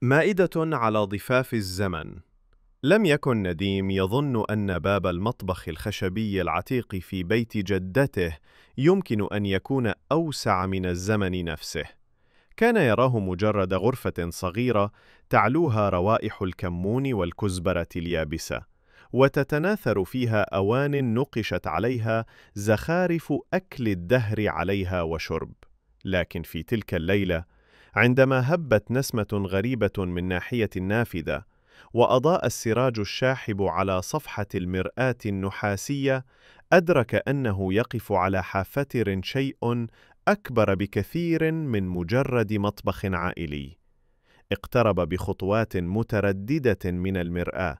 مائدة على ضفاف الزمن. لم يكن نديم يظن أن باب المطبخ الخشبي العتيق في بيت جدته يمكن أن يكون أوسع من الزمن نفسه. كان يراه مجرد غرفة صغيرة تعلوها روائح الكمون والكزبرة اليابسة، وتتناثر فيها أوان نقشت عليها زخارف أكل الدهر عليها وشرب. لكن في تلك الليلة، عندما هبت نسمة غريبة من ناحية النافذة، وأضاء السراج الشاحب على صفحة المرآة النحاسية، أدرك أنه يقف على حافة شيء أكبر بكثير من مجرد مطبخ عائلي. اقترب بخطوات مترددة من المرآة،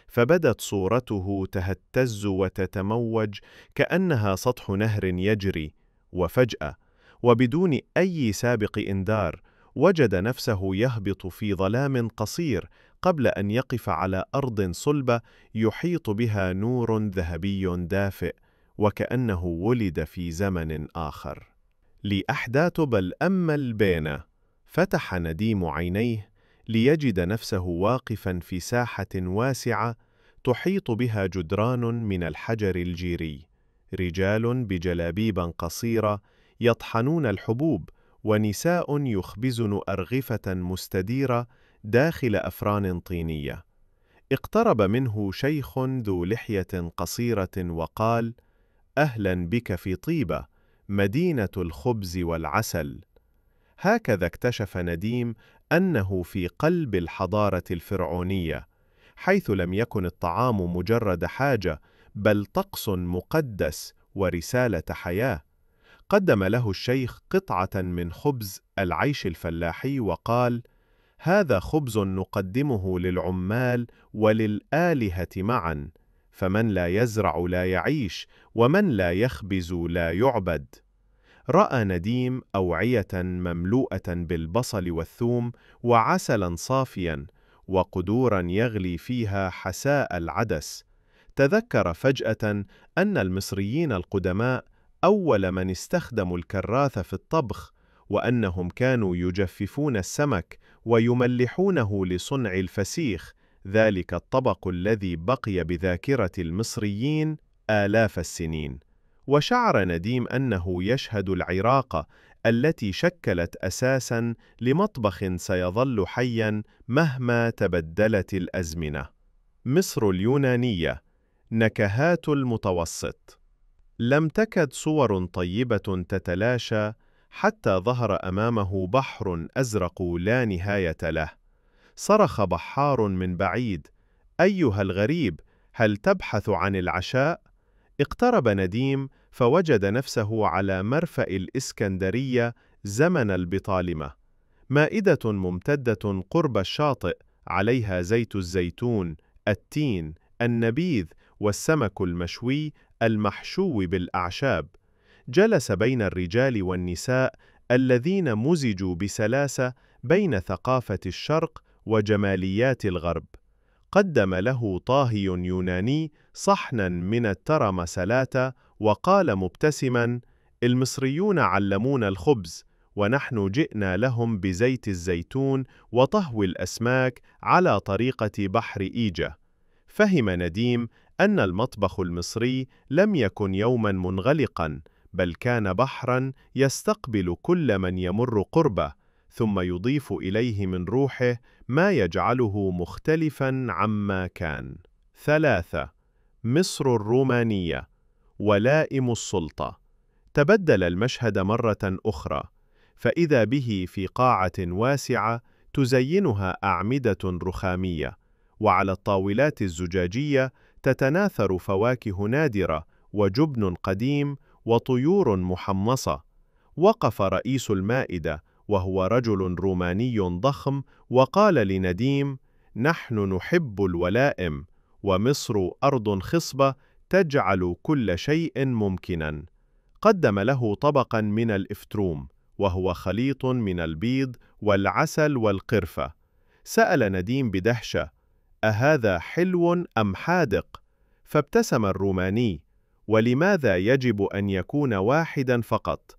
فبدت صورته تهتز وتتموج كأنها سطح نهر يجري. وفجأة، وبدون أي سابق إنذار، وجد نفسه يهبط في ظلام قصير قبل أن يقف على أرض صلبة يحيط بها نور ذهبي دافئ، وكأنه ولد في زمن آخر. لأحداث بل أما البينة. فتح نديم عينيه ليجد نفسه واقفا في ساحة واسعة تحيط بها جدران من الحجر الجيري، رجال بجلابيب قصيرة يطحنون الحبوب، ونساء يخبزن أرغفة مستديرة داخل أفران طينية. اقترب منه شيخ ذو لحية قصيرة وقال: أهلا بك في طيبة، مدينة الخبز والعسل. هكذا اكتشف نديم أنه في قلب الحضارة الفرعونية، حيث لم يكن الطعام مجرد حاجة، بل طقس مقدس ورسالة حياة. قدم له الشيخ قطعة من خبز العيش الفلاحي وقال: هذا خبز نقدمه للعمال وللآلهة معا، فمن لا يزرع لا يعيش، ومن لا يخبز لا يعبد. رأى نديم أوعية مملوءة بالبصل والثوم وعسلا صافيا، وقدورا يغلي فيها حساء العدس. تذكر فجأة أن المصريين القدماء أول من استخدموا الكراث في الطبخ، وأنهم كانوا يجففون السمك ويملحونه لصنع الفسيخ، ذلك الطبق الذي بقي بذاكرة المصريين آلاف السنين. وشعر نديم أنه يشهد العراقة التي شكلت أساساً لمطبخ سيظل حياً مهما تبدلت الأزمنة. مصر اليونانية، نكهات المتوسط. لم تكد صور طيبة تتلاشى حتى ظهر أمامه بحر أزرق لا نهاية له. صرخ بحار من بعيد: أيها الغريب، هل تبحث عن العشاء؟ اقترب نديم فوجد نفسه على مرفأ الإسكندرية زمن البطالمة. مائدة ممتدة قرب الشاطئ، عليها زيت الزيتون، التين، النبيذ، والسمك المشوي المحشو بالأعشاب. جلس بين الرجال والنساء الذين مزجوا بسلاسة بين ثقافة الشرق وجماليات الغرب. قدم له طاهي يوناني صحناً من الترمسلات، وقال مبتسماً: المصريون علمونا الخبز، ونحن جئنا لهم بزيت الزيتون وطهو الأسماك على طريقة بحر إيجا. فهم نديم أن المطبخ المصري لم يكن يوماً منغلقاً، بل كان بحراً يستقبل كل من يمر قربه، ثم يضيف إليه من روحه ما يجعله مختلفاً عما كان. 3. مصر الرومانية، ولائم السلطة. تبدل المشهد مرة أخرى، فإذا به في قاعة واسعة تزينها أعمدة رخامية، وعلى الطاولات الزجاجية تتناثر فواكه نادرة وجبن قديم وطيور محمصة. وقف رئيس المائدة، وهو رجل روماني ضخم، وقال لنديم: نحن نحب الولائم، ومصر أرض خصبة تجعل كل شيء ممكنا. قدم له طبقا من الإفتروم، وهو خليط من البيض والعسل والقرفة. سأل نديم بدهشة: أهذا حلو أم حادق؟ فابتسم الروماني: ولماذا يجب أن يكون واحدا فقط؟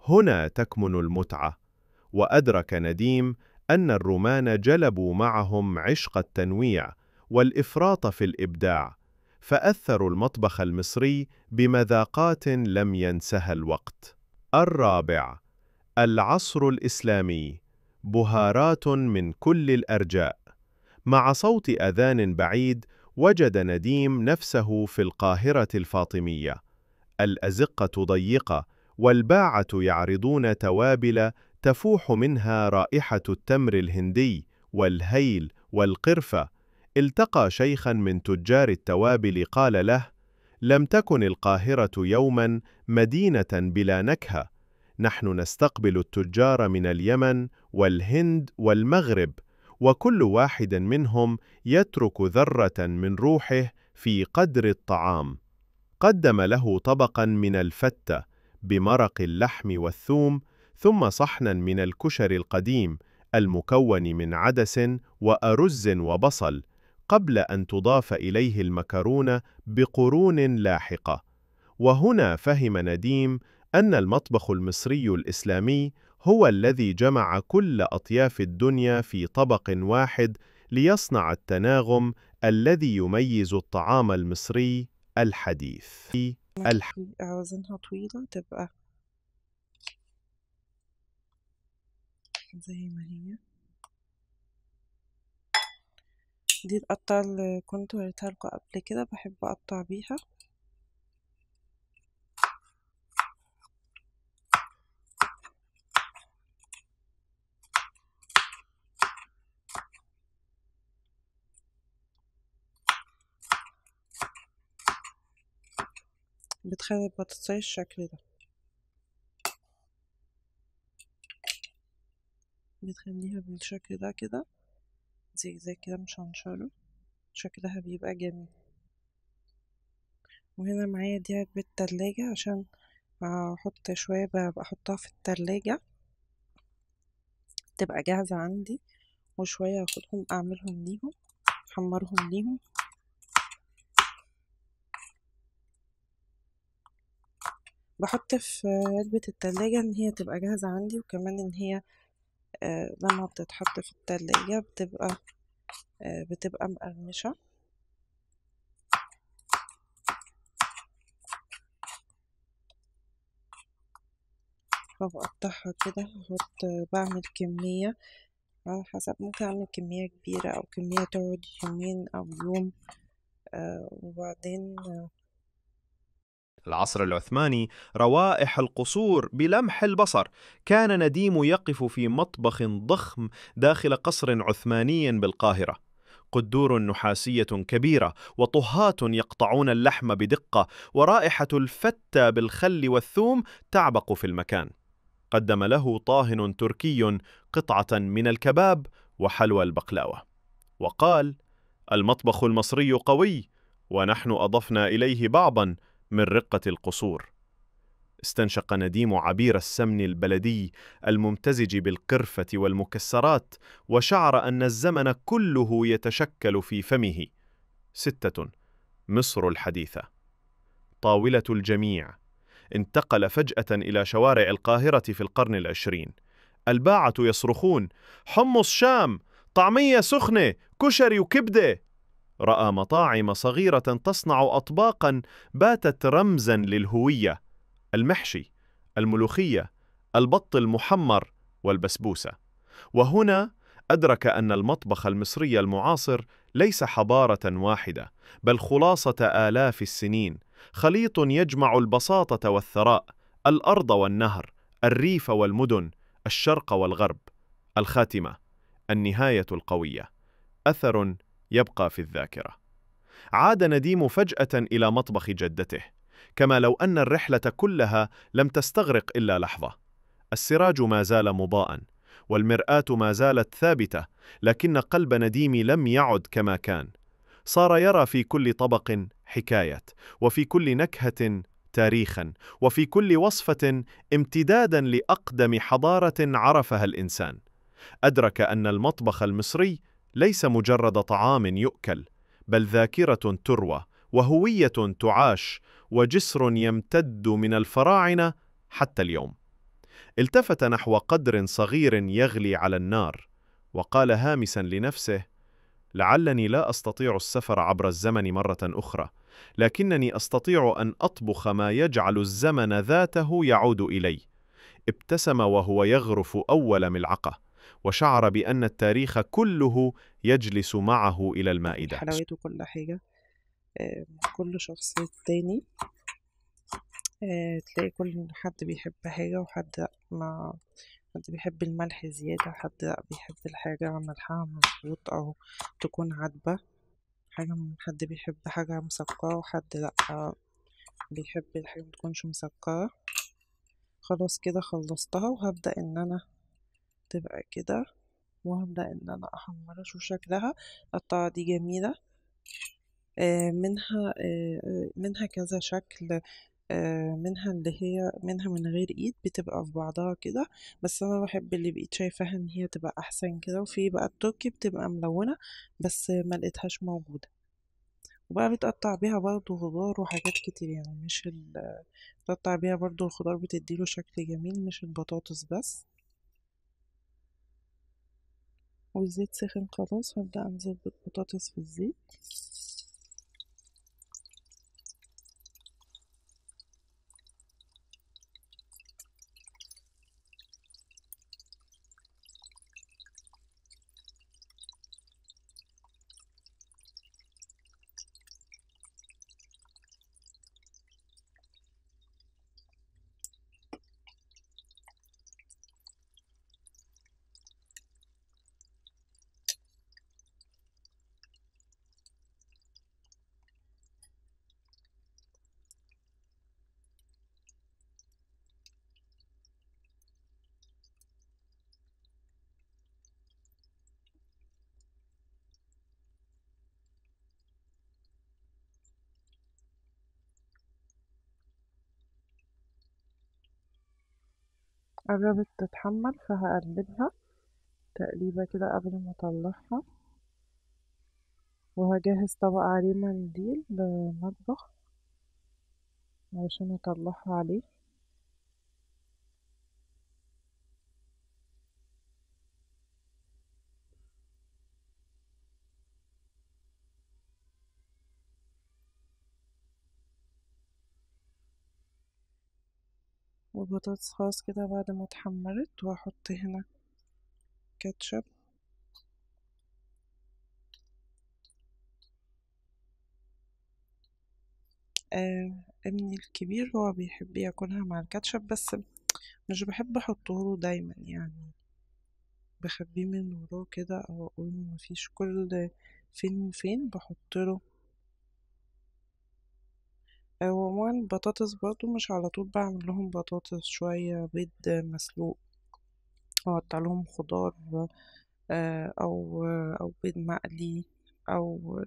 هنا تكمن المتعة. وأدرك نديم أن الرومان جلبوا معهم عشق التنويع والإفراط في الإبداع، فأثروا المطبخ المصري بمذاقات لم ينسها الوقت. الرابع، العصر الإسلامي، بهارات من كل الأرجاء. مع صوت أذان بعيد، وجد نديم نفسه في القاهرة الفاطمية. الأزقة ضيقة، والباعة يعرضون توابل تفوح منها رائحة التمر الهندي والهيل والقرفة. التقى شيخاً من تجار التوابل قال له: لم تكن القاهرة يوماً مدينة بلا نكهة، نحن نستقبل التجار من اليمن والهند والمغرب، وكل واحد منهم يترك ذرة من روحه في قدر الطعام. قدم له طبقاً من الفتة بمرق اللحم والثوم، ثم صحناً من الكشر القديم المكون من عدس وأرز وبصل، قبل أن تضاف إليه المكرونة بقرون لاحقة. وهنا فهم نديم أن المطبخ المصري الإسلامي هو الذي جمع كل أطياف الدنيا في طبق واحد، ليصنع التناغم الذي يميز الطعام المصري الحديث. عاوزينها طويلة تبقى زي ما هي. دي القطعة اللي كنت وريتها لكم قبل كده، بحب أقطع بيها. بتخلي البطاطساية الشكل ده، بتخليها بالشكل ده كده، زي كده مشنشرة، شكلها بيبقى جميل. وهنا معايا دي علبة التلاجة عشان احط شوية، بحطها في التلاجة تبقى جاهزة عندي، وشوية اخدهم اعملهم ليهم، احمرهم ليهم. بحط في علبة التلاجة ان هي تبقى جاهزة عندي، وكمان ان هي لما بتتحط في التلاجة بتبقى مقرمشة. فبقطعها كده، بعمل كمية على حسب، ممكن أعمل كمية كبيرة أو كمية تقعد يومين أو يوم. وبعدين العصر العثماني، روائح القصور بلمح البصر. كان نديم يقف في مطبخ ضخم داخل قصر عثماني بالقاهرة، قدور نحاسية كبيرة وطهاة يقطعون اللحم بدقة، ورائحة الفتة بالخل والثوم تعبق في المكان. قدم له طاهن تركي قطعة من الكباب وحلوى البقلاوة، وقال: المطبخ المصري قوي، ونحن أضفنا إليه بعضاً من رقة القصور. استنشق نديم عبير السمن البلدي الممتزج بالقرفة والمكسرات، وشعر أن الزمن كله يتشكل في فمه. 6. مصر الحديثة، طاولة الجميع. انتقل فجأة إلى شوارع القاهرة في القرن العشرين. الباعة يصرخون: حمص شام، طعمية سخنة، كشري وكبدة. رأى مطاعم صغيرة تصنع أطباقاً باتت رمزاً للهوية: المحشي، الملوخية، البط المحمر والبسبوسة. وهنا أدرك أن المطبخ المصري المعاصر ليس حضارة واحدة، بل خلاصة آلاف السنين، خليط يجمع البساطة والثراء، الأرض والنهر، الريف والمدن، الشرق والغرب. الخاتمة، النهاية القوية، أثر يبقى في الذاكرة. عاد نديم فجأة إلى مطبخ جدته، كما لو أن الرحلة كلها لم تستغرق إلا لحظة. السراج ما زال مضاءً، والمرآة ما زالت ثابتة، لكن قلب نديم لم يعد كما كان. صار يرى في كل طبق حكاية، وفي كل نكهة تاريخاً، وفي كل وصفة امتداداً لأقدم حضارة عرفها الإنسان. أدرك أن المطبخ المصري ليس مجرد طعام يؤكل، بل ذاكرة تروى، وهوية تعاش، وجسر يمتد من الفراعنة حتى اليوم. التفت نحو قدر صغير يغلي على النار، وقال هامسا لنفسه: لعلني لا أستطيع السفر عبر الزمن مرة أخرى، لكنني أستطيع أن أطبخ ما يجعل الزمن ذاته يعود إلي. ابتسم وهو يغرف أول ملعقة، وشعر بأن التاريخ كله يجلس معه إلى المائدة. حلويات وكل حاجة. كل شخص تاني تلاقي كل حد بيحب حاجة وحد لأ، ما حد بيحب الملح زيادة، حد لأ بيحب الحاجة ملحها مظبوط أو تكون عادبة. حد بيحب حاجة مسكرة وحد لأ بيحب الحاجة متكونش مسكرة. خلاص كده خلصتها وهبدأ إن أنا تبقى كده، وهبدأ إن أنا أحمرها. شوف شكلها، القطعة دي جميلة. منها كذا شكل. منها اللي هي منها من غير ايد بتبقى في بعضها كده، بس انا بحب اللي بايد، شايفاها ان هي تبقى احسن كده. وفي بقى التركي بتبقى ملونة بس ما لقيتهاش موجودة، وبقى بتقطع بيها برضو خضار وحاجات كتير، يعني مش بتقطع بيها برضو الخضار بتديله شكل جميل، مش البطاطس بس. والزيت سخن خلاص، هبدأ انزل بالبطاطس في الزيت. قربت تتحمر فهقلبها تقليبة كده قبل ما اطلعها، وهجهز طبق عليه منديل مطبخ علشان اطلعها عليه. والبطاطس خلاص كده بعد ما اتحمرت، وهحط هنا كاتشب. ابني الكبير هو بيحب ياكلها مع الكاتشب، بس مش بحب احطه دايما، يعني بخبيه من وراه كده او اقول مفيش، كل فين وفين بحطله. وعموما البطاطس برضو مش على طول بعمل لهم بطاطس، شوية بيض مسلوق واقطع لهم خضار، او بيض مقلي، او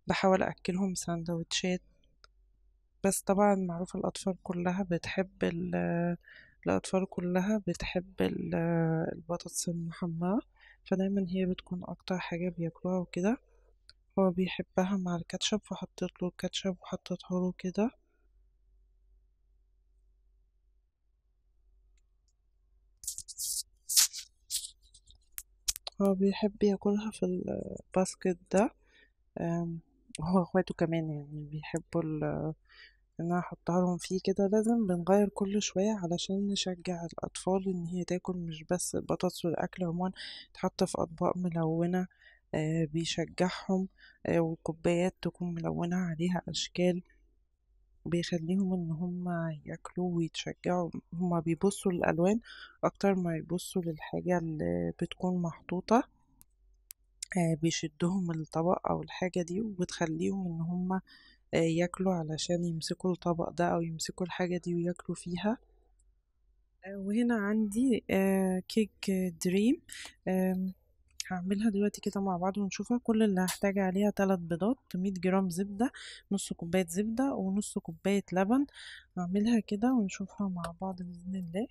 بحاول اكلهم سندوتشات. بس طبعا معروف الأطفال كلها بتحب البطاطس المحمرة، فدايما هي بتكون أكتر حاجة بياكلوها وكده. هو بيحبها مع الكاتشب، فحطيت له الكاتشب وحطيتها له كده. هو بيحب ياكلها في الباسكت ده. وهو اخواته كمان يعني بيحبوا ان انا احطها لهم فيه كده. لازم بنغير كل شوية علشان نشجع الاطفال ان هي تاكل مش بس البطاطس، والاكل عموما تحط في اطباق ملونة بيشجعهم. وكوبايات تكون ملونة عليها اشكال، بيخليهم ان هم ياكلوا ويتشجعوا. هم بيبصوا للالوان اكتر ما يبصوا للحاجة اللي بتكون محطوطة. بيشدهم الطبق او الحاجة دي، وبتخليهم ان هم ياكلوا علشان يمسكوا الطبق ده او يمسكوا الحاجة دي وياكلوا فيها. وهنا عندي كيك دريم. هعملها دلوقتي كده مع بعض ونشوفها. كل اللي هحتاج عليها 3 بيضات، 100 جرام زبدة، نص كوباية زبدة، ونص كوباية لبن. هعملها كده ونشوفها مع بعض بإذن الله.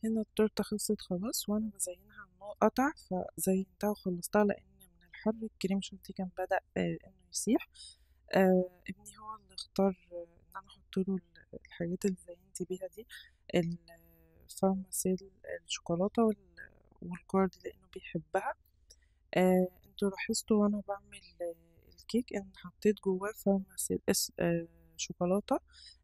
هنا التورتة خلصت خلاص، وانا بزينها النور قطع فزينتها وخلصتها، لان من الحر الكريم شانتيه كان بدأ انه يسيح. ابني هو اللي اختار ان انا احط له الحاجات اللي زينت بيها دي، الفارماسيل، الشوكولاتة والكورد لانه بيحبها. انتوا لاحظتوا وانا بعمل الكيك ان حطيت جواه فارماسيل شوكولاتة،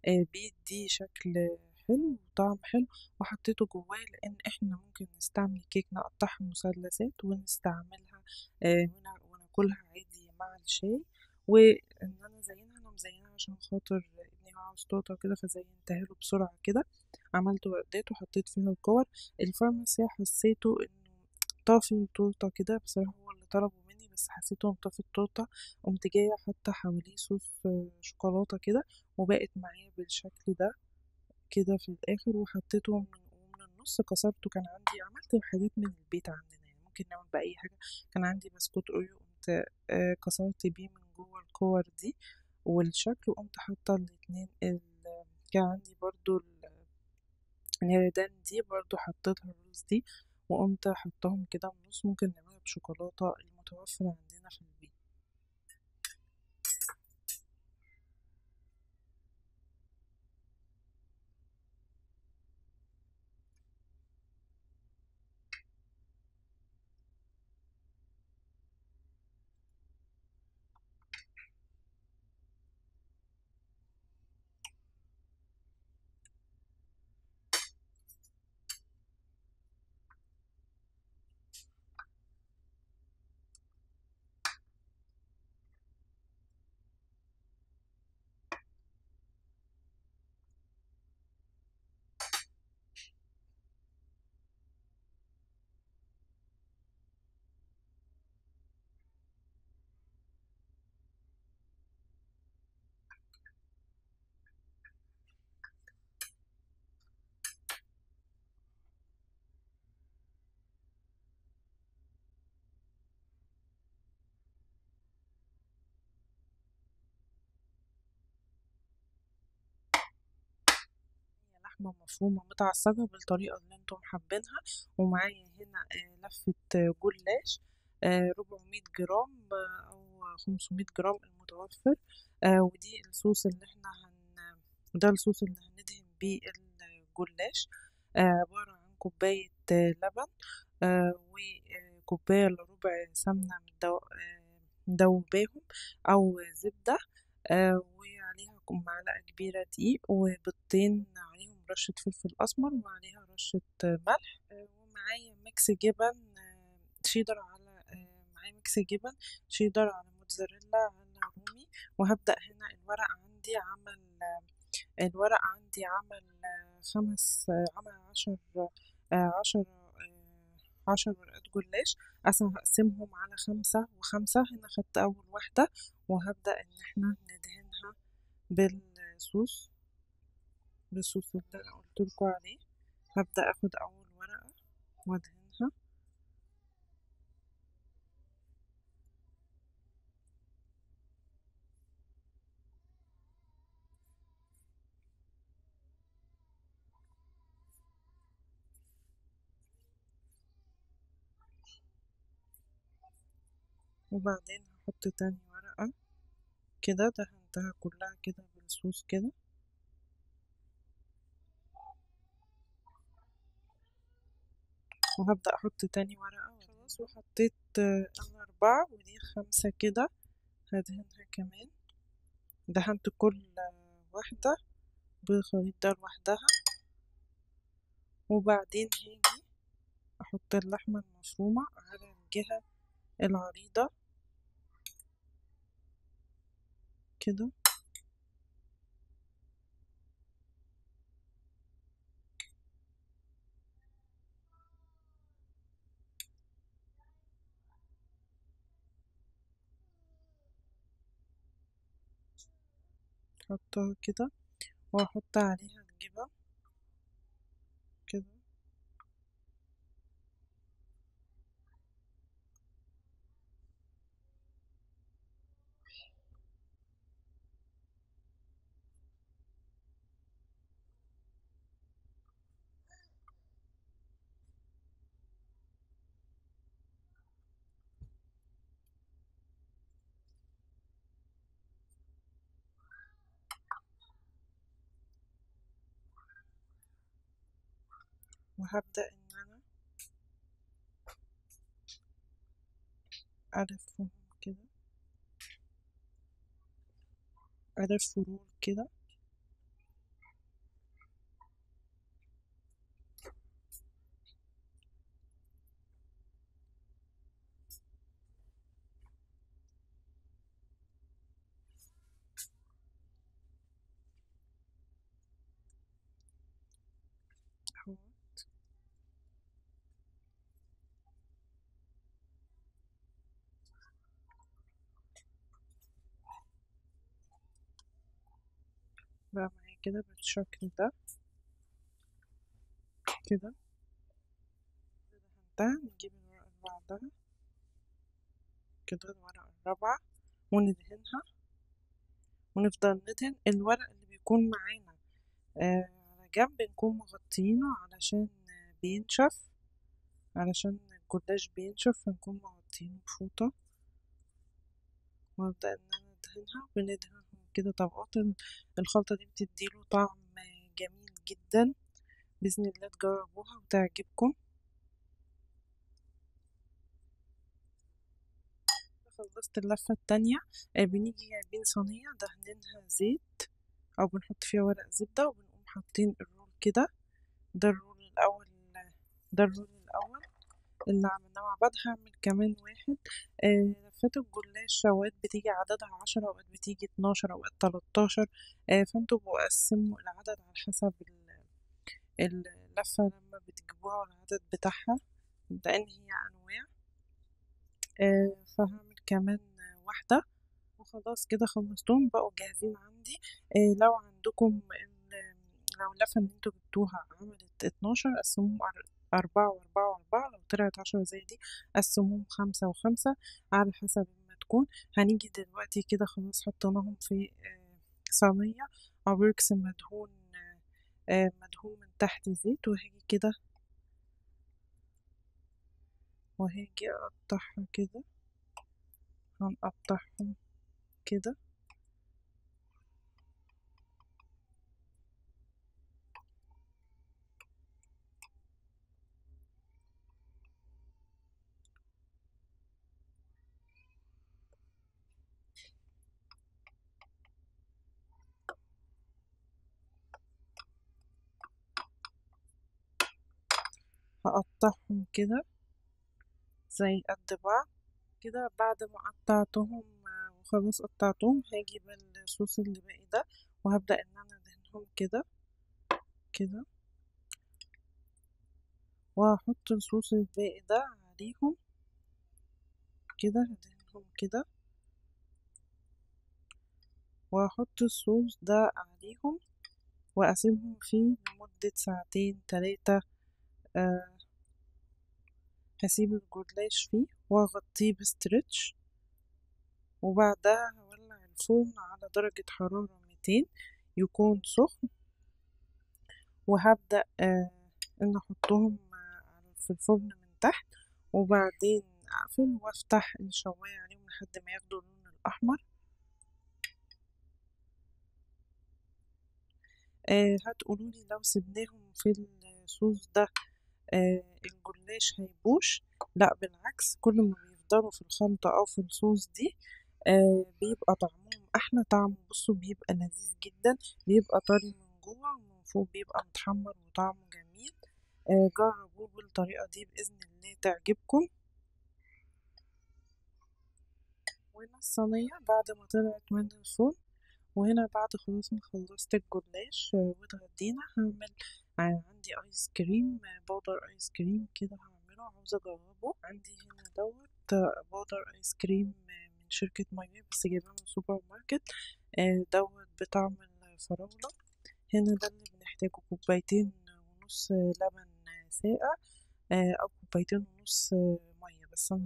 بيدي شكل حلو وطعم حلو، وحطيته جواه لان احنا ممكن نستعمل كيك نقطعها مثلثات ونستعملها وناكلها عادي مع الشاي. وان انا زينها، انا مزينها عشان خاطر ابني هو عاوز توته وكده، فزينتها له بسرعة كده. عملت وردات وحطيت فيها الكور. الفارماسي حسيته انه طافي التورتة كده، بصراحة هو اللي طلبه مني بس حسيته مطفي التورتة. قمت جاية حاطة حواليه صوص شوكولاتة كده، وبقت معايا بالشكل ده كده في الآخر. وحطيته ومن النص كسرته، كان عندي عملت حاجات من البيت عندنا يعني ممكن نعمل بأي حاجة. كان عندي بسكوت أوريو، قمت كسرت بيه من جوه الكور دي والشكل، وقمت حاطة الاتنين كان عندي برضو الهيردان دي برضو حطيتها الرز دي، وقمت حطهم كده من النص. ممكن نعملها بشوكولاتة المتوفر عندنا في البيت. لحمة مفرومة متعصجة بالطريقة اللي انتم حابينها. ومعايا هنا لفة جلاش 400 جرام أو 500 جرام المتوفر. ودي الصوص اللي احنا ده الصوص اللي هندهن بيه الجلاش. عبارة عن كوباية لبن، وكوباية إلا ربع سمنة مدوباهم أو زبدة، وعليها معلقة كبيرة دقيق، وبيضتين عليهم رشة فلفل أسمر، وعليها رشة ملح. ومعايا ميكس جبن شيدر على معايا ميكس جبن شيدر على موتزاريلا على رومي. وهبدأ هنا الورق عندي عمل عمل 10 ورقات جلاش. هقسمهم على 5 و5. هنا خدت أول واحدة، وهبدأ إن احنا ندهنها بالصوص اللي أنا قلتلكوا عليه. هبدأ أخد أول ورقة وأدهنها، وبعدين هحط تاني ورقة كده، دهنتها كلها كده بالصوص كده. وهبدأ أحط تاني ورقة خلاص، وحطيت أنا 4 ودي 5 كده. هدهنها كمان. دهنت كل واحدة بالخليط ده لوحدها. وبعدين هاجي أحط اللحمة المفرومة على الجهة العريضة كده. أحطها كده وأحط عليها الجبن كده. وهبدأ إن أنا ألفهم كده، ألف رول كده. أهو بقى معايا كده بالشكل ده كده. ده نجيب الورقة اللي بعدها كده، الورقة الرابعة، وندهنها، ونفضل ندهن الورق اللي بيكون معانا على جنب، نكون مغطيينه علشان بينشف، علشان الجلاش بينشف، فنكون مغطيينه بفوطة. وأبدأ إن أنا أدهنها، وندهنهم كده طبقات. الخلطة دي بتديله طعم جميل جدا، بإذن الله تجربوها وتعجبكم. خلصت اللفة التانية، بنيجي جايبين صينية دهنينها زيت، أو بنحط فيها ورق زبدة، وبنقوم حاطين الرول كده. ده الرول الأول، ده الرول الأول اللي عملناه مع بعض. هعمل كمان واحد. لفات الجلاش أوقات بتيجي عددها 10، أوقات بتيجي 12، أوقات 13. فانتوا بقسموا العدد على حسب اللفة لما بتجيبوها والعدد بتاعها، لأن هي أنواع. فهعمل كمان واحدة، وخلاص كده خلصتهم بقوا جاهزين عندي. لو عندكم لو اللفة اللي انتوا جبتوها عملت 12، قسموهم 4 و4 و4. لو طلعت 10 زي دي، قسموهم 5 و5، على حسب ما تكون. هنيجي دلوقتي كده خلاص حطيناهم في صينية أو بيركس مدهون، مدهون من تحت زيت. وهاجي كده، وهاجي أقطعها كده، هنقطعهم كده. هقطعهم كده زي قد بعض كده. بعد ما قطعتهم وخلاص قطعتهم، هاجي بالصوص اللي باقي ده، وهبدأ ان انا ادهنهم كده كده، وهحط الصوص الباقي ده عليهم كده، هدهنهم كده، وهحط الصوص ده عليهم، واسيبهم فيه لمدة ساعتين 3. أه هسيب الجلاش فيه واغطيه بستريتش، وبعدها هولع الفرن على درجة حرارة 200، يكون سخن. وهبدأ إن أحطهم في الفرن من تحت، وبعدين أقفل وأفتح الشواية عليهم لحد ما ياخدوا اللون الأحمر. هتقولولي لو سيبناهم في الصوص ده الجلاش هيبوش؟ لا بالعكس، كل ما بيفضلوا في الخلطة أو في الصوص دي بيبقى طعمهم أحلى طعم. بصوا بيبقى لذيذ جدا، بيبقى طري من جوه، ومن فوق بيبقى متحمر وطعمه جميل. جربوه بالطريقة دي بإذن الله تعجبكم. وهنا الصينية بعد ما طلعت من الفرن، وهنا بعد خلاص ما خلصت الجلاش واتغدينا، هعمل عندي ايس كريم، بودر ايس كريم كده هعمله، عاوزة اجربه. عندي هنا دوت بودر ايس كريم من شركة مايوي، بس جايباه من السوبر ماركت. دوت بطعم الفراولة. هنا ده اللي بنحتاجه: كوبايتين ونص لبن ساقع، أو كوبايتين ونص مية. بس أنا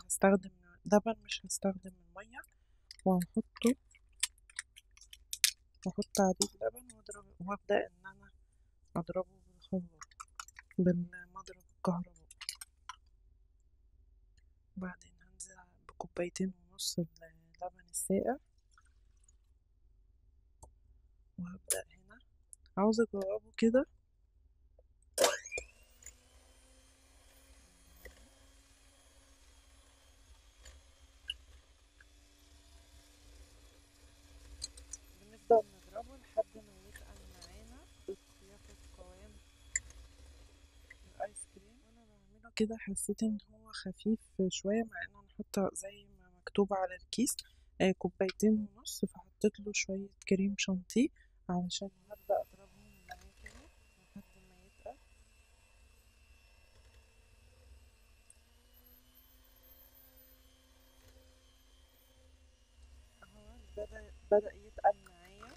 هستخدم لبن، مش هستخدم المية. وهحطه، واحط عليه اللبن، وابدأ ان انا اضربه بالخلاط، بالمضرب الكهربائي. وبعدين هنزل بكوبايتين ونص اللبن الساقع، وهبدأ هنا عاوزة اجربه كده كده حسيت ان هو خفيف شوية، مع ان انا حاطة زي ما مكتوب على الكيس كوبايتين ونص، فحطيت له شوية كريم شانتيه علشان هبدأ اضربهم معاه كده لحد ما يتقل اهو. بدأ يتقل معايا.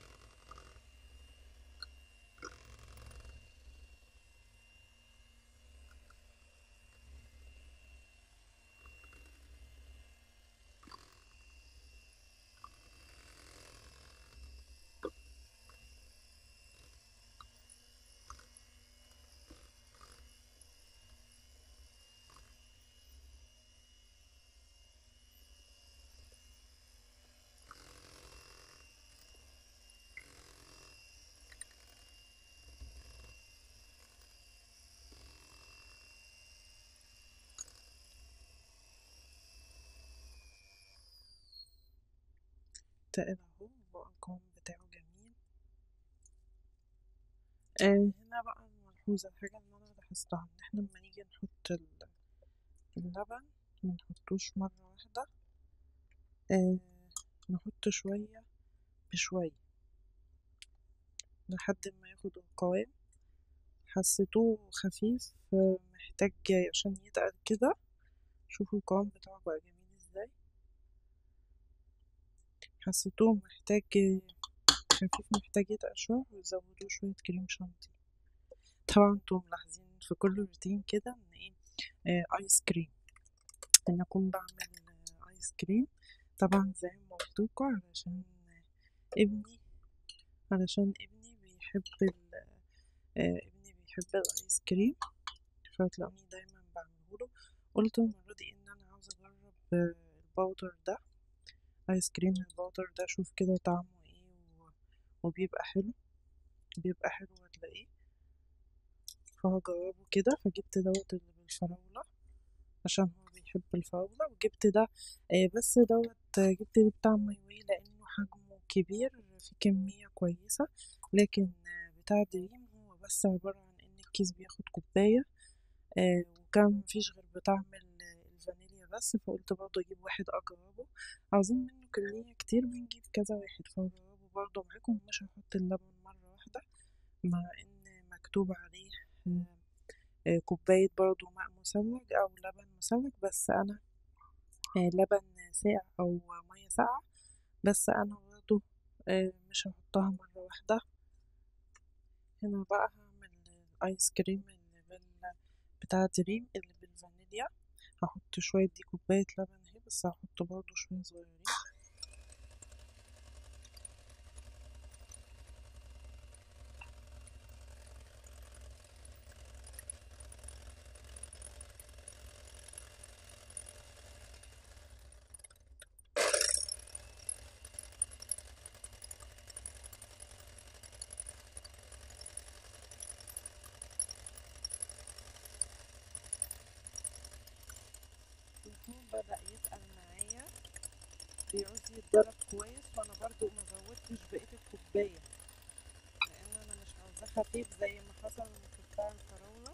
تقل اهو، بقى القوام بتاعه جميل. هنا بقى الملحوظة، الحاجة اللي أنا لاحظتها إن احنا لما نيجي نحط اللبن منحطوش مرة واحدة، آه نحط شوية بشوية لحد ما ياخد القوام. حسيتوه خفيف، محتاج عشان يتقل كده. شوفوا القوام بتاعه بقى جميل ازاي. حسيتوه محتاج خفيف، محتاج يتقل شوية، وزودوه شوية كريم شانتيه. طبعا انتوا ملاحظين في كل روتين كده ان ايه، ايس كريم، ان اكون بعمل ايس كريم طبعا زي ما قلتلكوا ابني علشان ابني بيحب ابني بيحب الايس كريم، فتلاقوني دايما بعمله. قلت المرة دي ان انا عاوزة اجرب الباودر ده، ايس كريم الباودر ده، اشوف كده طعمه ايه وبيبقى حلو، بيبقى حلو هتلاقيه. فهجربه كده، فجبت دوت اللي بالفراولة عشان هو بيحب الفراولة، وجبت ده بس دوت جبت ده بتاع مايوي لأنه حجمه كبير في كمية كويسة. لكن بتاع دريم هو بس عبارة عن إن الكيس بياخد كوباية، وكان مفيش غير بطعم الفانيليا بس، فقلت برضه أجيب واحد أجربه. عاوزين منه كمية كتير بنجيب كذا واحد، فهجربه برضه معاكم. مش هحط اللبن مرة واحدة مع إن مكتوب عليه كوباية برضو ماء مثلج أو لبن مثلج، بس أنا لبن ساقع أو مية ساقعة، بس أنا برضو مش هحطها مرة واحدة. هنا بقى هعمل الآيس كريم بتاع دريم اللي بالفانيليا. هحط شوية، دي كوباية لبن اهي، بس هحط برضو شوية صغيرين. الفول بدأ يتقل معايا، بيعوز يتضرب كويس، وانا برضو ما زودتش بقية الكوباية لان انا مش عاوزاه خفيف زي ما حصل في بتاع الفراولة.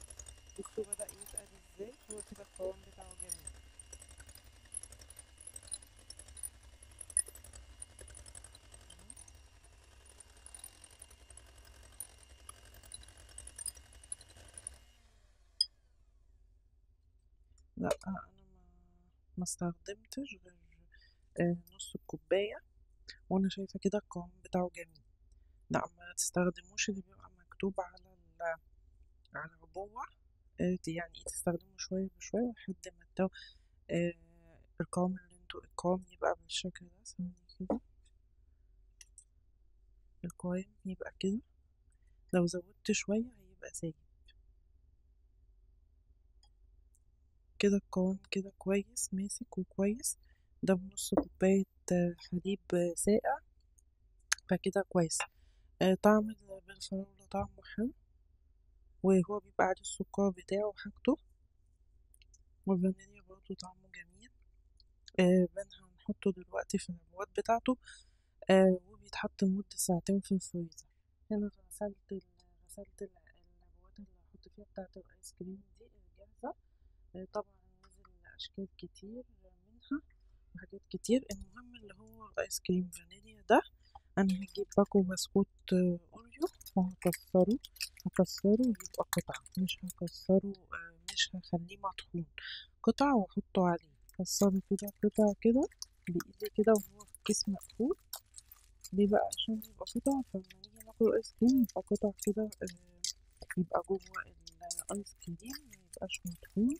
بصوا بدأ يتقل ازاي، هو كده القوام بتاعه جميل. لا انا ما استخدمتش غير نص الكوباية، وانا شايفة كده القوام بتاعه جميل. لا ما تستخدموش اللي بيبقى مكتوب على العبوة، يعني ايه، تستخدموا شوية بشوية لحد ما آه، القوام يبقى بالشكل ده. ثواني كده، القوام يبقى كده، لو زودت شوية هيبقى سايب كده. القوام كده كويس ماسك وكويس، ده بنص كوباية حليب ساقع، فكده كويس. طعم بالفراولة طعمه حلو، وهو بيبقى عليه السكر بتاعه وحاجته، والفانيليا برضه طعمه جميل. هنحطه دلوقتي في العبوات بتاعته، وبيتحط لمدة ساعتين في الفريزر. هنا غسلت العبوات اللي هحط فيها بتاعة الآيس كريم دي الجاهزة، طبعا نزل أشكال كتير منها وحاجات كتير. المهم اللي هو الآيس كريم فانيليا ده، أنا هجيب باكو بسكوت أوريو وهكسره. يبقى قطع، مش هكسره مش هخليه مطحون، قطع وأحطه عليه. كسره كده قطع كده بإيدي كده وهو في كيس مقفول. ليه بقى؟ عشان يبقى قطع، فلما نيجي ناكل آيس كريم يبقى قطع كده، يبقى جوه الآيس كريم ميبقاش مطحون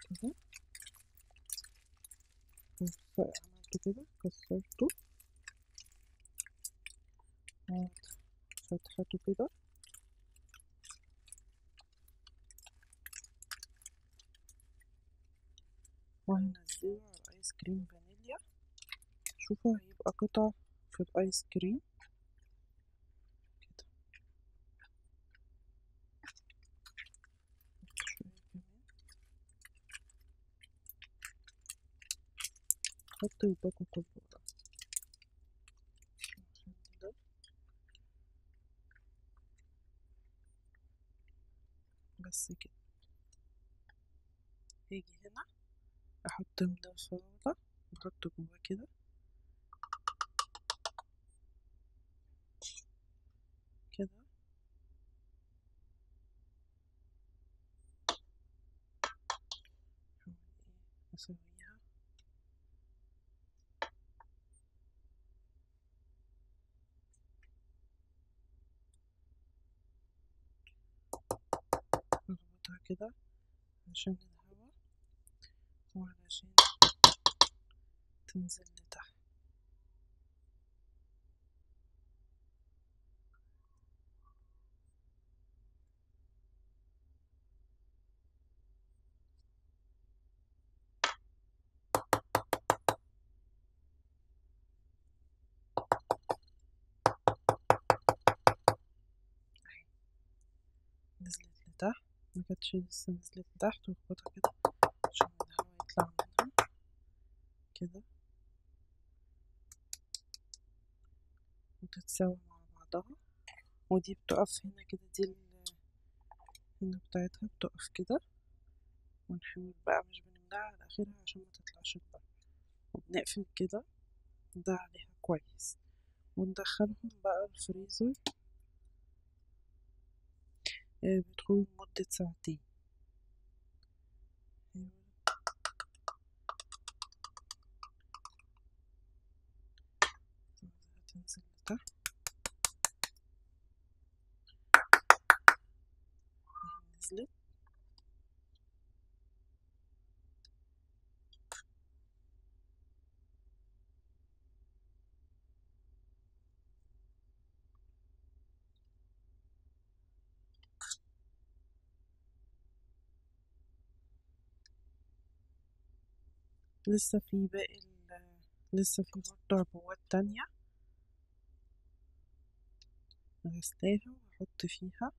كده. بس عملته كده، كسرته فتحته كده، وهنزله على الآيس كريم فانيليا. شوفوا هيبقى قطع في الآيس كريم كده. شوية كمان، حط الباقي كله بقى ده. بس كده. هاجي هنا أحط من ده فراولة وأحط جواه كده كده. أسويها أضغطها كده عشان الهوا وعلشان تنزل لتحت. نزلت لتحت، مكانتش لسه نزلت لتحت، واخبطها كده عشان الهوا يطلع منها كده وتتساوي مع بعضها. ودي بتقف هنا كده، دي هنا بتاعتها بتقف كده. ونحاول بقى مش بنملاها على آخرها عشان ما تطلعش لبره، وبنقفل كده ده عليها كويس، وندخلهم بقى الفريزر. بيدخلوا لمدة ساعتين. هتنزل لتحت، نزلت. لسه في باقي لسه في برضه عبوات تانية غسلاها وأحط فيها،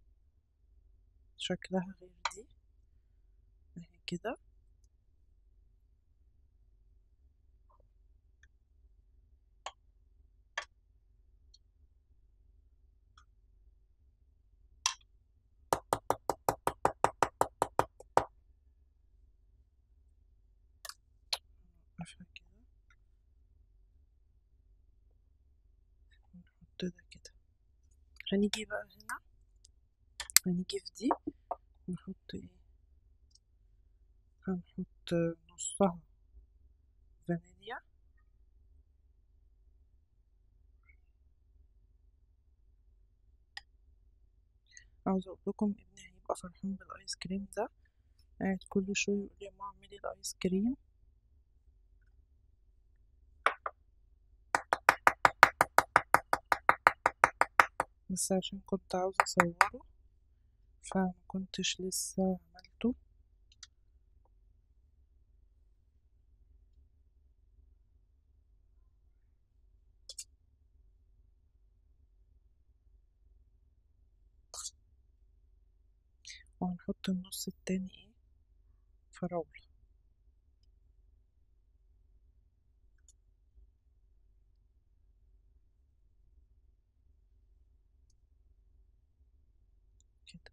شكلها غير دي اهي كده. قافلة كده ونحط ده كده. هنيجي بقى هنا، هنيجي في دي نحط ايه، هنحط نصها فانيليا. عاوزة اقول لكم ابني هيبقى فرحان بالايس كريم ده، قاعد كل شوية يقول لي يا ماما اعملي الايس كريم. بس عشان كنت عاوزة اصوره فما كنتش لسه عملته. وهنحط النص التاني ايه، فراولة كده.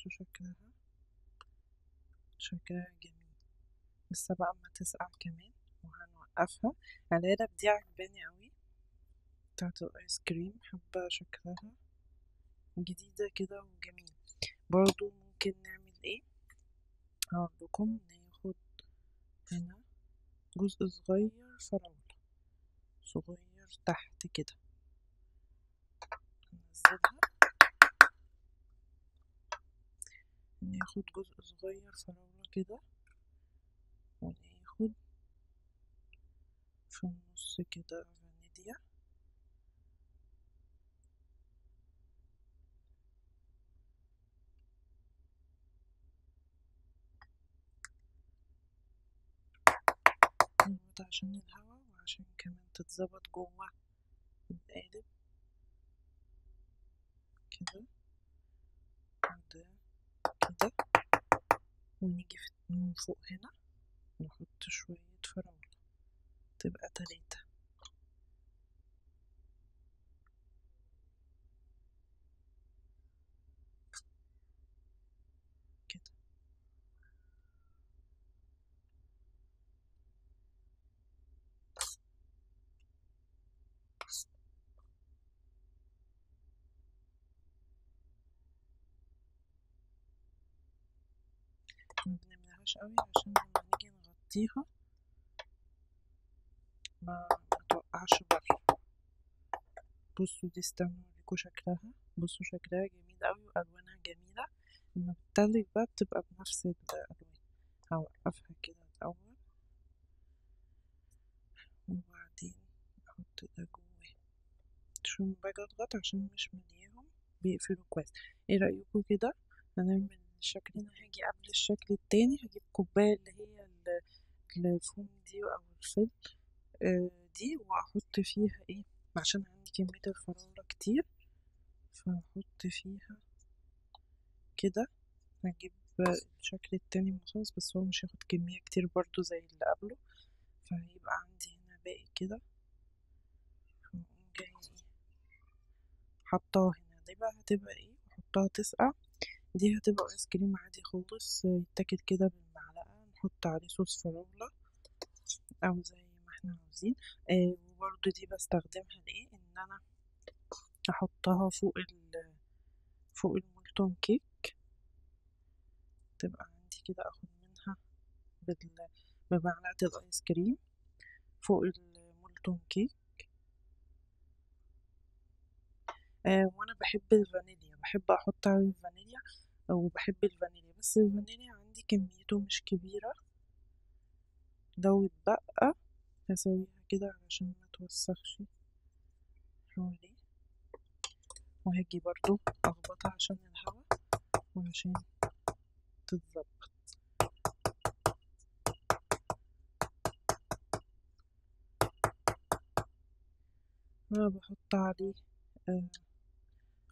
بصوا شكلها جميل. لسه بقى اما تسقع كمان وهنوقفها. العلب دي عجباني قوي بتاعت الايس كريم، حابة شكلها جديدة كده وجميل. برضو ممكن نعمل ايه، هقولكم ناخد هنا جزء صغير فراولة صغير تحت كده، ننزلها، ناخد جزء صغير فراولة كده، وناخد في النص كده فانيليا، نضغط عشان الهوا وعشان كمان تتظبط جوه القالب كده وده كده. ونيجي من فوق هنا نحط شوية فراولة، تبقى 3 كده. مبنملاهاش قوي عشان لما نيجي نغطيها ما توقعش بره. بصوا دي، استنوا اوريكوا شكلها. بصوا شكلها جميل قوي والوانها جميلة. لما بتتلج بقى بتبقى بنفس الالوان. هوقفها كده الاول وبعدين احط ده جواه. شو باجي اضغط عشان مش ملياهم بيقفلوا كويس. ايه رأيكم كده؟ هنعمل شكلنا. هاجي قبل الشكل التاني هجيب كوباية اللي هي الفوم دي او الفل دي، واحط فيها ايه، عشان عندي كمية الفراولة كتير فهحط فيها كده. هجيب الشكل التاني مخلص، بس هو مش هياخد كمية كتير برضو زي اللي قبله، فهيبقى عندي هنا باقي كده. هقوم جاي حطاها هنا. دي بقى هتبقى ايه، احطها تسقع. دي هتبقى ايس كريم عادي خالص يتاكل كده بالمعلقة، نحط عليه صوص فراولة او زي ما احنا عاوزين. وبرضو دي بستخدمها لايه، ان انا احطها فوق المولتون كيك، تبقى عندي كده اخد منها بمعلقة الايس كريم فوق المولتون كيك. وانا بحب الفانيليا، بحب احط على الفانيليا، وبحب الفانيليا بس الفانيليا عندي كميته مش كبيرة. لو اتبقى هسويها كده علشان ما توسخش حواليه، وهاجي برضو اخبطها عشان الهوا وعشان تتظبط. انا بحط عليه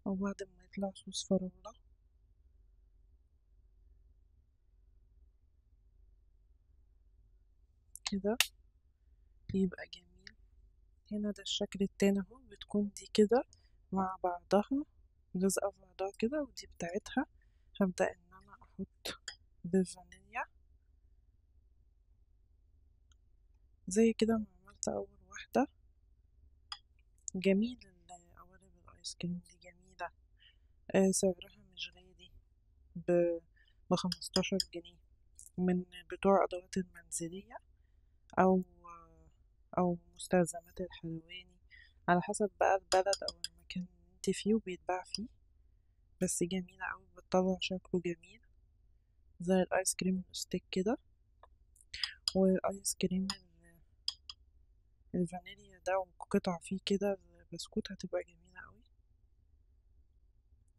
او بعد ما يطلع صوص فراولة كده يبقى جميل. هنا ده الشكل التاني اهو، بتكون دي كده مع بعضها لازقة في بعضها كده، ودي بتاعتها. هبدأ ان انا احط بالفانيليا زي كده ما عملت اول واحدة. جميل قوالب الايس كريم دي جميلة. سعرها مش غالي، ب15 جنيه من بتوع ادوات المنزلية او مستلزمات الحلواني، على حسب بقى البلد او المكان اللي انت فيه وبيتباع فيه. بس جميلة اوي، بتطلع شكله جميل زي الايس كريم الستيك كده. والايس كريم الفانيليا ده وقطع فيه كده البسكوت هتبقى جميلة اوي.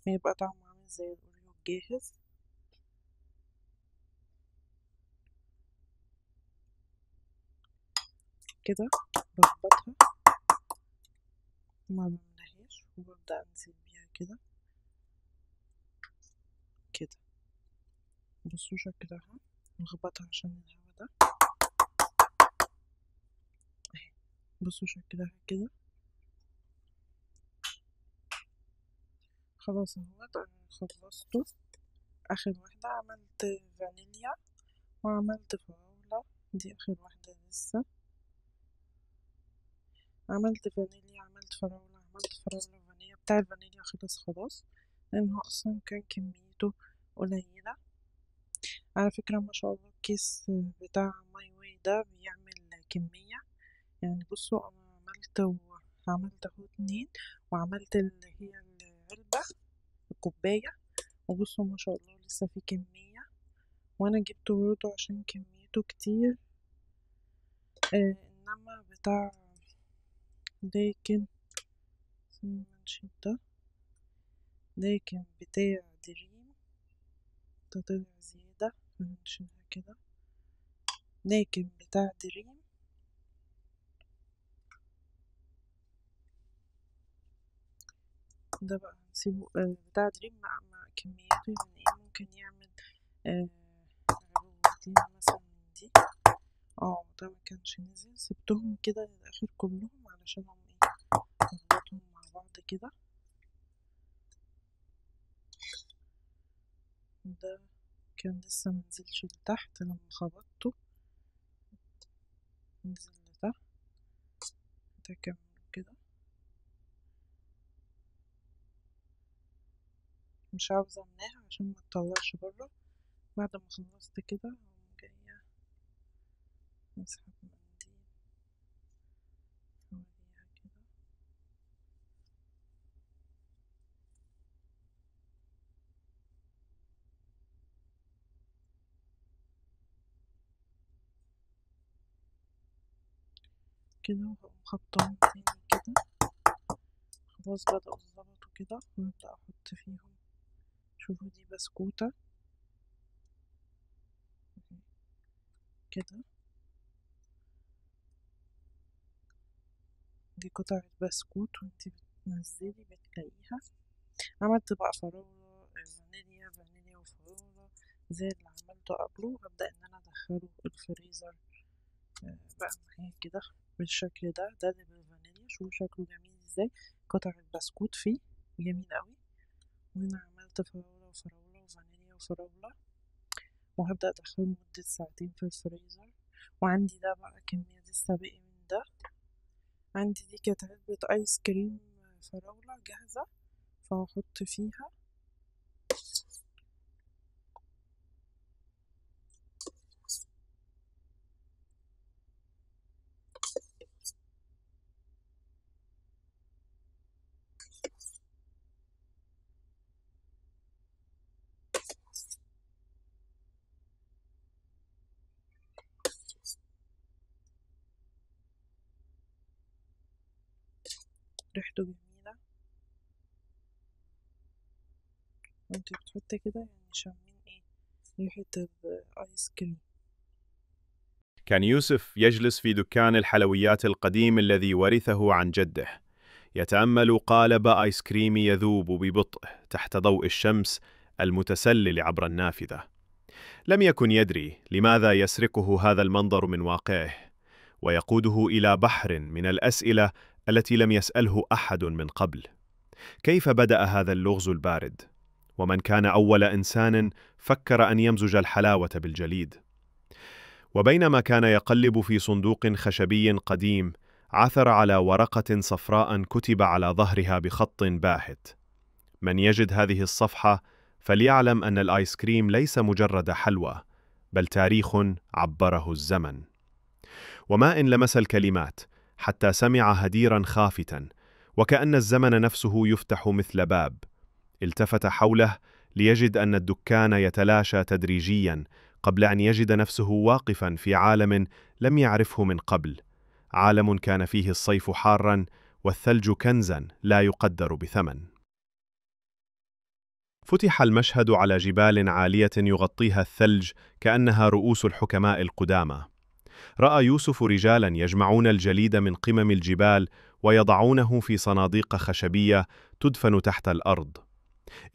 هيبقى طعمه عامل زي الاوريو الجاهز كده. بظبطها ما بملهاش وببدأ انزل بيها كده كده. بصوا شكلها، نخبطها عشان الهوا ده اهي. بصوا شكلها كده. خلاص اهوت انا خلصته. آخر واحدة عملت فانيليا وعملت فراولة، دي آخر واحدة لسه. عملت فانيليا، عملت فراولة، عملت فراولة وفانيليا. بتاع الفانيليا خلص خلاص لأن هو أصلا كان كميته قليلة. على فكرة ما شاء الله الكيس بتاع ماي واي ده بيعمل كمية. يعني بصوا أنا عملت اهو 2، وعملت اللي هي العلبة الكوباية، وبصوا ما شاء الله لسه في كمية. وأنا جبته برضه عشان كميته كتير. إنما بتاع لكن المنشد لكن بتاع دريم ده طلع زيادة، هنشيلها كده. لكن بتاع دريم ده بقى نسيبه. بتاع دريم مع كميته يعني ايه ممكن يعمل عروتين مثلا من دي. ده ما كانش نزل، سبتهم كده للآخر كلهم علشان هم ايه نخلطهم مع بعض كده. ده كان لسه منزلش لتحت، لما خبطته نزل لتحت. ده كمان كده مش عاوزة املاها عشان ما تطلعش بره. بعد ما خلصت كده اقوم جاية اسحب منديل اوريها كده. كده وهقوم حطهم تاني كده. خلاص بدأوا يظبطوا كده، وهبدأ احط فيهم. شوفوا دي بسكوتة كده، دي قطعة بسكوت وانتي بتنزلي بتلاقيها. عملت بقى فراولة فانيليا فانيليا وفراولة زي اللي عملته قبله. هبدأ ان انا ادخله الفريزر بقى معايا كده بالشكل ده اللي بالفانيليا. شوفوا شكله جميل ازاي، قطع البسكوت فيه جميل قوي. وهنا عملت فراولة وفراولة وفانيليا وفراولة، وهبدأ ادخله لمدة ساعتين في الفريزر. وعندي ده بقى كمية لسه باقي من ده. عندي دي كانت علبة ايس كريم فراولة جاهزة، فهحط فيها. ريحته جميلة، وانت بتحطي كده يعني شامين ايه ريحة الايس كريم. كان يوسف يجلس في دكان الحلويات القديم الذي ورثه عن جده، يتأمل قالب آيس كريم يذوب ببطء تحت ضوء الشمس المتسلل عبر النافذة. لم يكن يدري لماذا يسرقه هذا المنظر من واقعه، ويقوده إلى بحر من الأسئلة التي لم يسأله أحد من قبل. كيف بدأ هذا اللغز البارد؟ ومن كان أول إنسان فكر أن يمزج الحلاوة بالجليد؟ وبينما كان يقلب في صندوق خشبي قديم، عثر على ورقة صفراء كتب على ظهرها بخط باهت: من يجد هذه الصفحة فليعلم أن الآيس كريم ليس مجرد حلوى، بل تاريخ عبره الزمن. وما إن لمس الكلمات حتى سمع هديرا خافتا، وكأن الزمن نفسه يفتح مثل باب. التفت حوله ليجد أن الدكان يتلاشى تدريجيا، قبل أن يجد نفسه واقفا في عالم لم يعرفه من قبل، عالم كان فيه الصيف حارا والثلج كنزا لا يقدر بثمن. فتح المشهد على جبال عالية يغطيها الثلج كأنها رؤوس الحكماء القدامى. رأى يوسف رجالا يجمعون الجليد من قمم الجبال ويضعونه في صناديق خشبية تدفن تحت الأرض.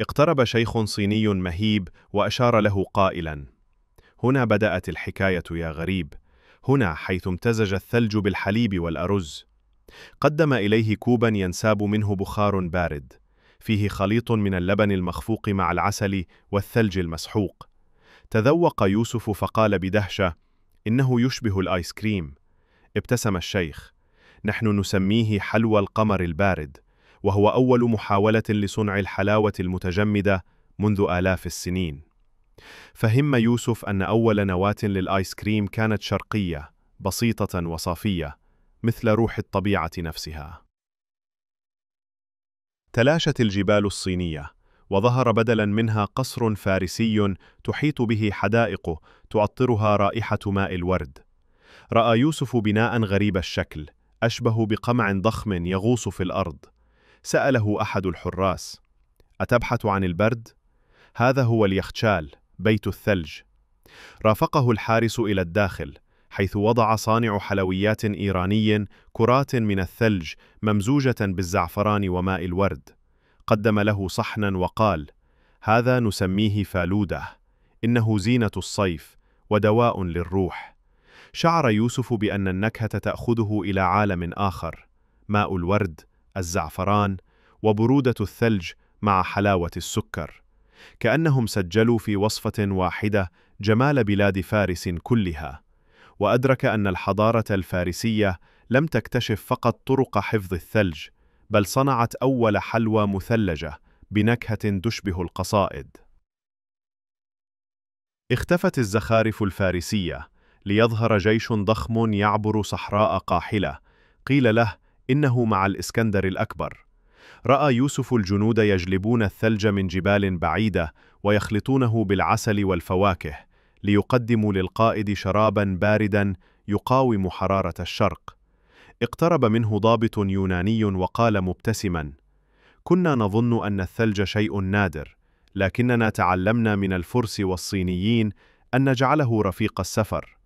اقترب شيخ صيني مهيب وأشار له قائلا: هنا بدأت الحكاية يا غريب، هنا حيث امتزج الثلج بالحليب والأرز. قدم إليه كوبا ينساب منه بخار بارد. فيه خليط من اللبن المخفوق مع العسل والثلج المسحوق. تذوق يوسف فقال بدهشة: إنه يشبه الآيس كريم. ابتسم الشيخ: نحن نسميه حلوى القمر البارد، وهو أول محاولة لصنع الحلاوة المتجمدة منذ آلاف السنين. فهم يوسف أن أول نواة للآيس كريم كانت شرقية، بسيطة وصافية، مثل روح الطبيعة نفسها. تلاشت الجبال الصينية، وظهر بدلاً منها قصر فارسي تحيط به حدائق تعطرها رائحة ماء الورد. رأى يوسف بناءً غريب الشكل، أشبه بقمع ضخم يغوص في الأرض. سأله أحد الحراس: أتبحث عن البرد؟ هذا هو اليخشال، بيت الثلج. رافقه الحارس إلى الداخل، حيث وضع صانع حلويات إيراني كرات من الثلج ممزوجة بالزعفران وماء الورد. قدم له صحناً وقال: هذا نسميه فالودة، إنه زينة الصيف ودواء للروح. شعر يوسف بأن النكهة تأخذه إلى عالم آخر: ماء الورد، الزعفران، وبرودة الثلج مع حلاوة السكر. كأنهم سجلوا في وصفة واحدة جمال بلاد فارس كلها. وأدرك أن الحضارة الفارسية لم تكتشف فقط طرق حفظ الثلج، بل صنعت أول حلوى مثلجة بنكهة تشبه القصائد. اختفت الزخارف الفارسية، ليظهر جيش ضخم يعبر صحراء قاحلة. قيل له إنه مع الإسكندر الأكبر. رأى يوسف الجنود يجلبون الثلج من جبال بعيدة ويخلطونه بالعسل والفواكه، ليقدموا للقائد شراباً بارداً يقاوم حرارة الشرق. اقترب منه ضابط يوناني وقال مبتسماً: كنا نظن أن الثلج شيء نادر، لكننا تعلمنا من الفرس والصينيين أن نجعله رفيق السفر.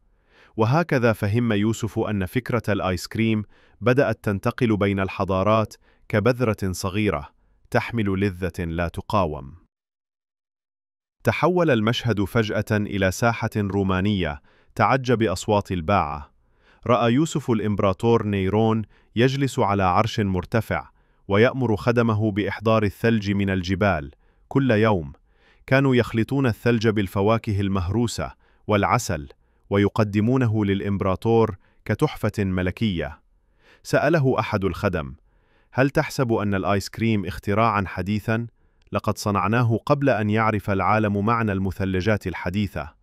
وهكذا فهم يوسف أن فكرة الآيس كريم بدأت تنتقل بين الحضارات كبذرة صغيرة تحمل لذة لا تقاوم. تحول المشهد فجأة إلى ساحة رومانية تعج بأصوات الباعة. رأى يوسف الإمبراطور نيرون يجلس على عرش مرتفع، ويأمر خدمه بإحضار الثلج من الجبال كل يوم. كانوا يخلطون الثلج بالفواكه المهروسة والعسل، ويقدمونه للإمبراطور كتحفة ملكية. سأله أحد الخدم: هل تحسب أن الآيس كريم اختراعاً حديثاً؟ لقد صنعناه قبل أن يعرف العالم معنى المثلجات الحديثة.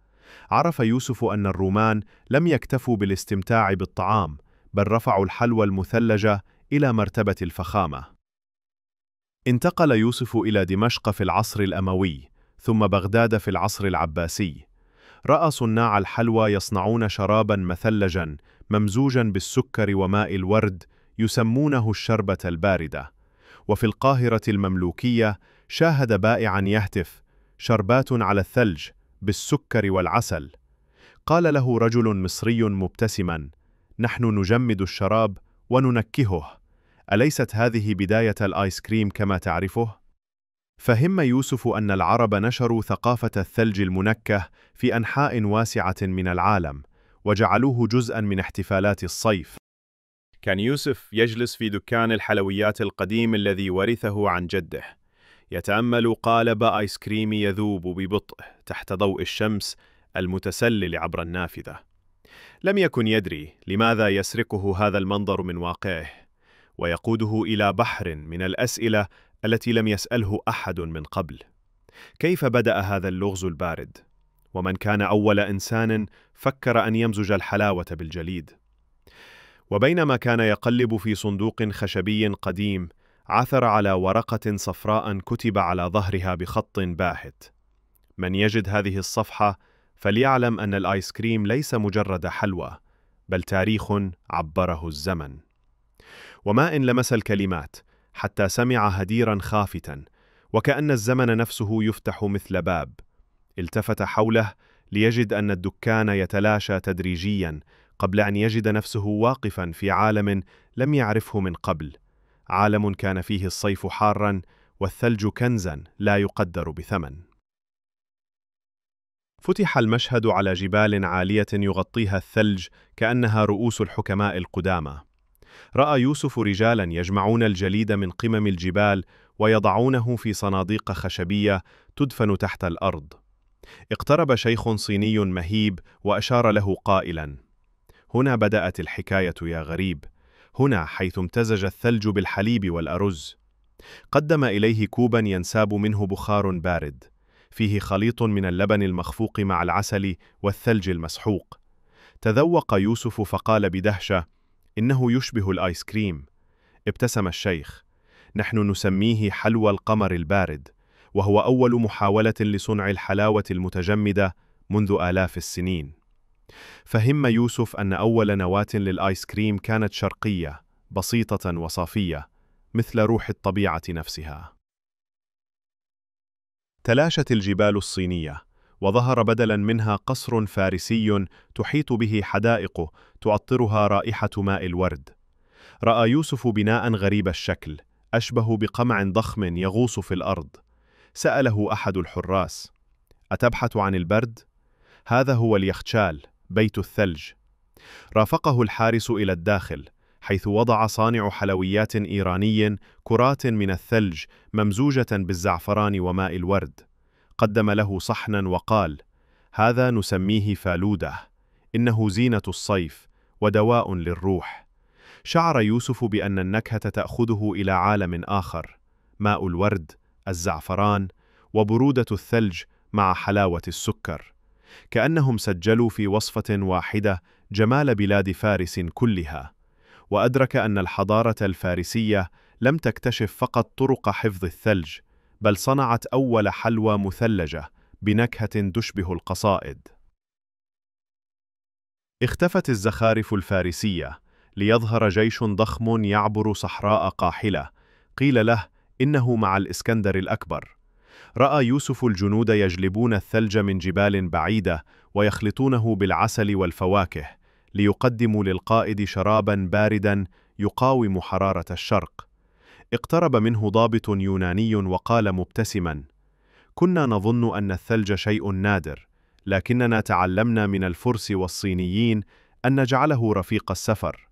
عرف يوسف أن الرومان لم يكتفوا بالاستمتاع بالطعام، بل رفعوا الحلوى المثلجة إلى مرتبة الفخامة. انتقل يوسف إلى دمشق في العصر الأموي، ثم بغداد في العصر العباسي. رأى صناع الحلوى يصنعون شراباً مثلجاً ممزوجاً بالسكر وماء الورد، يسمونه الشربة الباردة. وفي القاهرة المملوكية شاهد بائعاً يهتف: شربات على الثلج بالسكر والعسل. قال له رجل مصري مبتسماً: نحن نجمد الشراب وننكهه. أليست هذه بداية الآيس كريم كما تعرفه؟ فهم يوسف أن العرب نشروا ثقافة الثلج المنكه في أنحاء واسعة من العالم، وجعلوه جزءاً من احتفالات الصيف. كان يوسف يجلس في دكان الحلويات القديم الذي ورثه عن جده، يتأمل قالب آيس كريم يذوب ببطء تحت ضوء الشمس المتسلل عبر النافذة. لم يكن يدري لماذا يسرقه هذا المنظر من واقعه، ويقوده إلى بحر من الأسئلة التي لم يسأله أحد من قبل. كيف بدأ هذا اللغز البارد؟ ومن كان أول إنسان فكر أن يمزج الحلاوة بالجليد؟ وبينما كان يقلب في صندوق خشبي قديم، عثر على ورقة صفراء كتب على ظهرها بخط باهت: من يجد هذه الصفحة فليعلم أن الآيس كريم ليس مجرد حلوى، بل تاريخ عبره الزمن. وما إن لمس الكلمات حتى سمع هديراً خافتاً، وكأن الزمن نفسه يفتح مثل باب. التفت حوله ليجد أن الدكان يتلاشى تدريجياً، قبل أن يجد نفسه واقفاً في عالم لم يعرفه من قبل، عالم كان فيه الصيف حاراً والثلج كنزاً لا يقدر بثمن. فتح المشهد على جبال عالية يغطيها الثلج كأنها رؤوس الحكماء القدامى. رأى يوسف رجالاً يجمعون الجليد من قمم الجبال ويضعونه في صناديق خشبية تدفن تحت الأرض. اقترب شيخ صيني مهيب وأشار له قائلاً: هنا بدأت الحكاية يا غريب، هنا حيث امتزج الثلج بالحليب والأرز. قدم إليه كوباً ينساب منه بخار بارد، فيه خليط من اللبن المخفوق مع العسل والثلج المسحوق. تذوق يوسف فقال بدهشة: إنه يشبه الآيس كريم. ابتسم الشيخ: نحن نسميه حلوى القمر البارد، وهو أول محاولة لصنع الحلاوة المتجمدة منذ آلاف السنين. فهم يوسف أن أول نواة للآيس كريم كانت شرقية، بسيطة وصافية، مثل روح الطبيعة نفسها. تلاشت الجبال الصينية، وظهر بدلاً منها قصر فارسي تحيط به حدائق تعطرها رائحة ماء الورد. رأى يوسف بناءً غريب الشكل، أشبه بقمع ضخم يغوص في الأرض. سأله أحد الحراس: أتبحث عن البرد؟ هذا هو اليخشال، بيت الثلج. رافقه الحارس إلى الداخل، حيث وضع صانع حلويات إيراني كرات من الثلج ممزوجة بالزعفران وماء الورد. قدم له صحناً وقال: هذا نسميه فالودة، إنه زينة الصيف ودواء للروح. شعر يوسف بأن النكهة تأخذه إلى عالم آخر: ماء الورد، الزعفران، وبرودة الثلج مع حلاوة السكر. كأنهم سجلوا في وصفة واحدة جمال بلاد فارس كلها. وأدرك أن الحضارة الفارسية لم تكتشف فقط طرق حفظ الثلج، بل صنعت أول حلوى مثلجة بنكهة تشبه القصائد. اختفت الزخارف الفارسية، ليظهر جيش ضخم يعبر صحراء قاحلة. قيل له إنه مع الإسكندر الأكبر. رأى يوسف الجنود يجلبون الثلج من جبال بعيدة ويخلطونه بالعسل والفواكه، ليقدموا للقائد شراباً بارداً يقاوم حرارة الشرق. اقترب منه ضابط يوناني وقال مبتسماً: كنا نظن أن الثلج شيء نادر، لكننا تعلمنا من الفرس والصينيين أن نجعله رفيق السفر.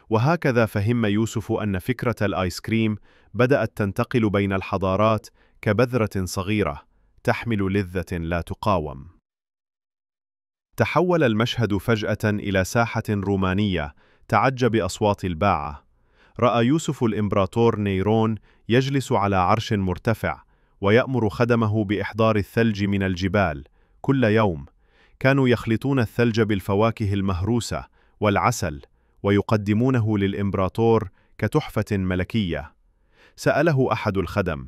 وهكذا فهم يوسف أن فكرة الآيس كريم بدأت تنتقل بين الحضارات كبذرة صغيرة تحمل لذة لا تقاوم. تحول المشهد فجأة إلى ساحة رومانية تعج بأصوات الباعة. رأى يوسف الإمبراطور نيرون يجلس على عرش مرتفع، ويأمر خدمه بإحضار الثلج من الجبال كل يوم. كانوا يخلطون الثلج بالفواكه المهروسة والعسل، ويقدمونه للإمبراطور كتحفة ملكية. سأله أحد الخدم: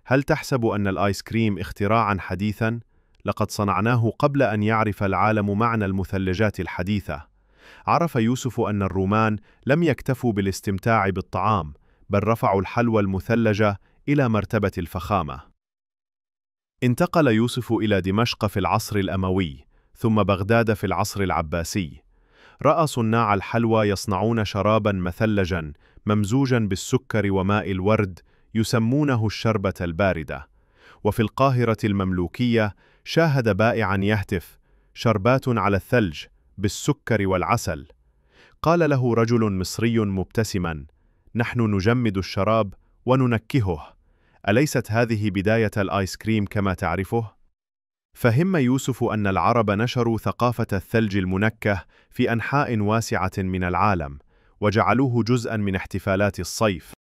هل تحسب أن الآيس كريم اختراعاً حديثاً؟ لقد صنعناه قبل أن يعرف العالم معنى المثلجات الحديثة. عرف يوسف أن الرومان لم يكتفوا بالاستمتاع بالطعام، بل رفعوا الحلوى المثلجة إلى مرتبة الفخامة. انتقل يوسف إلى دمشق في العصر الأموي، ثم بغداد في العصر العباسي. رأى صناع الحلوى يصنعون شراباً مثلجاً ممزوجاً بالسكر وماء الورد، يسمونه الشربة الباردة. وفي القاهرة المملوكية شاهد بائعاً يهتف: شربات على الثلج بالسكر والعسل. قال له رجل مصري مبتسماً: نحن نجمد الشراب وننكهه، أليست هذه بداية الآيس كريم كما تعرفه؟ فهم يوسف أن العرب نشروا ثقافة الثلج المنكه في أنحاء واسعة من العالم، وجعلوه جزءاً من احتفالات الصيف.